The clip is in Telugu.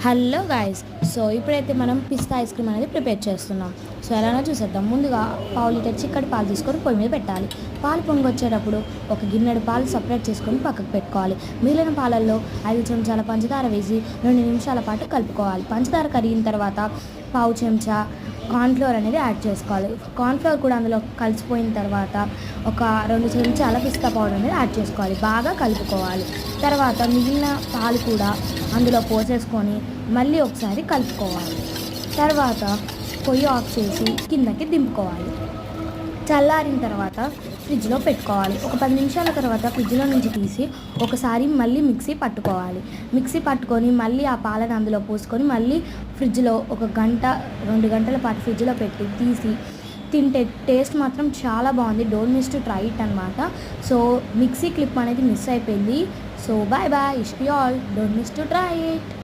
Hello guys. సో ఇప్పుడైతే మనం పిస్తా ఐస్ క్రీమ్ అనేది ప్రిపేర్ చేస్తున్నాం. సో ఎలానో చూసేద్దాం. ముందుగా పావు లీటర్ చిక్కటి పాలు తీసుకొని పొయ్యి మీద పెట్టాలి. పాలు పొంగొచ్చేటప్పుడు ఒక గిన్నెడు పాలు సపరేట్ చేసుకొని పక్కకు పెట్టుకోవాలి. మిగిలిన పాలల్లో 5 చెంచాల పంచదార వేసి 2 నిమిషాల పాటు కలుపుకోవాలి. పంచదార కరిగిన తర్వాత పావు చెంచా కార్న్ఫ్లోర్ అనేది యాడ్ చేసుకోవాలి. కార్న్ఫ్లోర్ కూడా అందులో కలిసిపోయిన తర్వాత ఒక 2 చెంచాల పిస్తా పౌడర్ అనేది యాడ్ చేసుకోవాలి. బాగా కలుపుకోవాలి. తర్వాత మిగిలిన పాలు కూడా అందులో పోసేసుకొని మళ్ళీ ఒకసారి కలుపుకోవాలి. తర్వాత పొయ్యి ఆఫ్ చేసి కిందకి దింపుకోవాలి. చల్లారిన తర్వాత ఫ్రిడ్జ్లో పెట్టుకోవాలి. ఒక 10 నిమిషాల తర్వాత ఫ్రిడ్జ్లో నుంచి తీసి ఒకసారి మళ్ళీ మిక్సీ పట్టుకోవాలి. మిక్సీ పట్టుకొని మళ్ళీ ఆ పాలను అందులో పోసుకొని మళ్ళీ ఫ్రిడ్జ్లో 1 గంట 2 గంటల పాటు ఫ్రిడ్జ్లో పెట్టి తీసి తింటే టేస్ట్ మాత్రం చాలా బాగుంది. Don't miss to try it అనమాట. సో మిక్సీ క్లిప్ అనేది మిస్ అయిపోయింది. సో బాయ్ బాయ్, ఇష్ you all, don't miss to try it.